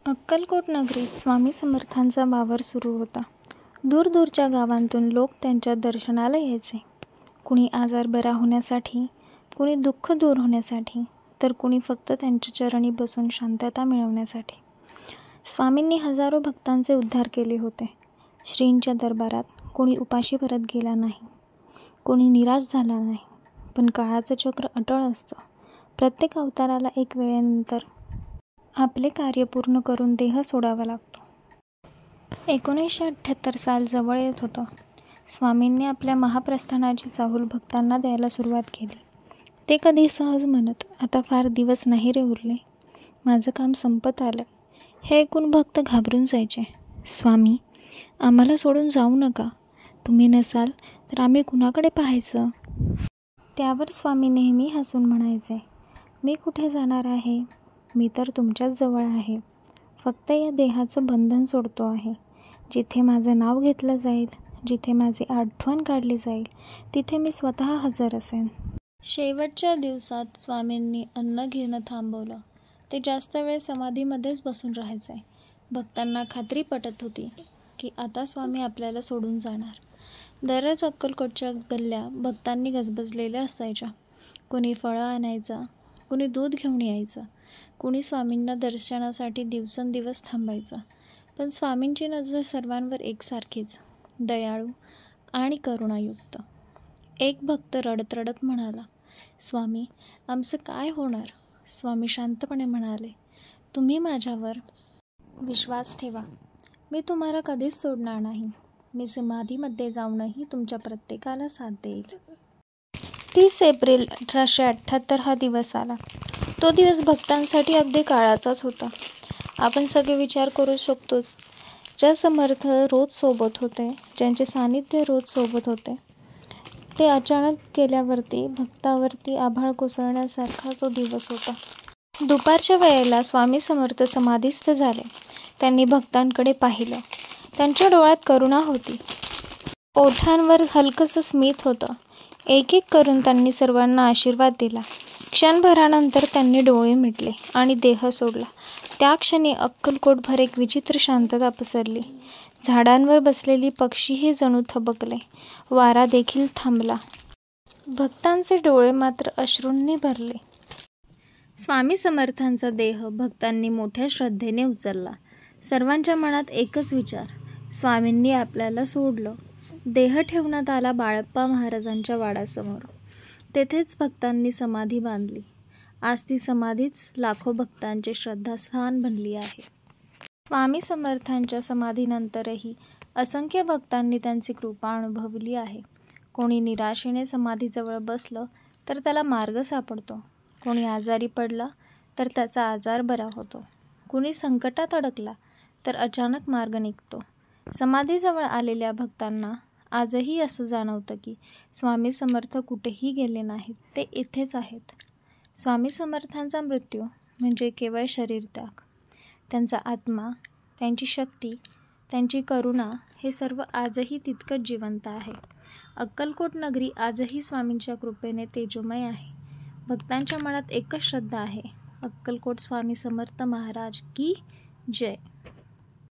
अक्कलकोट नगरीत स्वामी समर्थांचा वावर सुरू होता. दूरदूरच्या गावांतून लोक त्यांच्या दर्शनाला यायचे. कुणी आजार बरा होण्यासाठी, कुणी दुःख दूर होण्यासाठी, तर कुणी फक्त त्यांच्या चरणी बसून शांतता मिळवण्यासाठी. स्वामींनी हजारो भक्तांचे उद्धार केले होते. श्रींच्या दरबारात कोणी उपाशी परत गेला नाही, कोणी निराश झाला नाही. पण काळाचं चक्र अटळ असतं. प्रत्येक अवताराला एक वेळेनंतर आपले कार्य पूर्ण करून देह सोडावा लागतो. 1978 साल जवळ येत होतं. स्वामींनी आपल्या महाप्रस्थानाची चाहूल भक्तांना द्यायला सुरुवात केली. ते कधी सहज म्हणत, आता फार दिवस नाही रे उरले, माझं काम संपत आलं. हे ऐकून भक्त घाबरून जायचे. स्वामी, आम्हाला सोडून जाऊ नका. तुम्ही नसाल तर आम्ही कुणाकडे पाहायचं? त्यावर स्वामी नेहमी हसून म्हणायचे, मी कुठे जाणार आहे? मी तर तुमच्याच जवळ आहे. फक्त या देहाचं बंधन सोडतो आहे. जिथे माझं नाव घेतलं जाईल, जिथे माझी आठवण काढली जाईल, तिथे मी स्वतः हजर असेन. शेवटच्या दिवसात स्वामींनी अन्न घेणं थांबवलं. ते जास्त वेळ समाधीमध्येच बसून राहायचे. भक्तांना खात्री पटत होती की आता स्वामी आपल्याला सोडून जाणार. दररोज अक्कलकोटच्या गल्ल्या भक्तांनी गजबजलेल्या असायच्या. कुणी फळं आणायचं, कुणी दूध घेऊन यायचं, कुणी स्वामींना दर्शनासाठी दिवसेंदिवस थांबायचं. पण स्वामींची नजर सर्वांवर एकसारखीच, दयाळू आणि करुणायुक्त. एक भक्त रडत रडत म्हणाला, स्वामी, आमचं काय होणार? स्वामी शांतपणे म्हणाले, तुम्ही माझ्यावर विश्वास ठेवा. मी तुम्हाला कधीच सोडणार नाही. मी समाधीमध्ये जाऊनही तुमच्या प्रत्येकाला साथ देईल. 30 एप्रिल 1878 हा दिवस आला. तो दिवस भक्तांसाठी अगदी काळाचाच होता. आपण सगळे विचार करू शकतोच. ज्या समर्थ रोज सोबत होते, ज्यांचे सानिध्य रोज सोबत होते, ते अचानक गेल्यावरती भक्तावरती आभाळ कोसळण्यासारखा तो दिवस होता. दुपारच्या वेळेला स्वामी समर्थ समाधीस्थ झाले. त्यांनी भक्तांकडे पाहिलं. त्यांच्या डोळ्यात करुणा होती. ओठांवर हलकंसं स्मित होतं. एक एक करून त्यांनी सर्वांना आशीर्वाद दिला. क्षणभरानंतर त्यांनी डोळे मिटले आणि देह सोडला. त्या क्षणी अक्कलकोटभर एक विचित्र शांतता पसरली. झाडांवर बसलेली पक्षीही जणू थबकले. वारा देखील थांबला. भक्तांचे डोळे मात्र अश्रूंनी भरले. स्वामी समर्थांचा देह भक्तांनी मोठ्या श्रद्धेने उचलला. सर्वांच्या मनात एकच विचार, स्वामींनी आपल्याला सोडलं. देह ठेवण्यात आला बाळप्पा महाराजांच्या वाड्यासमोर. तेथेच भक्तांनी समाधी बांधली. आज ती समाधीच लाखो भक्तांचे श्रद्धास्थान बनली आहे. स्वामी समर्थांच्या समाधीनंतरही असंख्य भक्तांनी त्यांची कृपा अनुभवली आहे. कोणी निराशेने समाधीजवळ बसलं तर त्याला मार्ग सापडतो. कोणी आजारी पडला तर त्याचा आजार बरा होतो. कुणी संकटात अडकला तर अचानक मार्ग निघतो. समाधीजवळ आलेल्या भक्तांना आजही असं जाणवतं की स्वामी समर्थ कुठेही गेले नाहीत, ते इथेच आहेत. स्वामी समर्थांचा मृत्यू म्हणजे केवळ शरीर त्याग. त्यांचा आत्मा, त्यांची शक्ती, त्यांची करुणा हे सर्व आजही तितकंच जिवंत आहे. अक्कलकोट नगरी आजही स्वामींच्या कृपेने तेजोमय आहे. भक्तांच्या मनात एकच श्रद्धा आहे, अक्कलकोट स्वामी समर्थ महाराज की जय.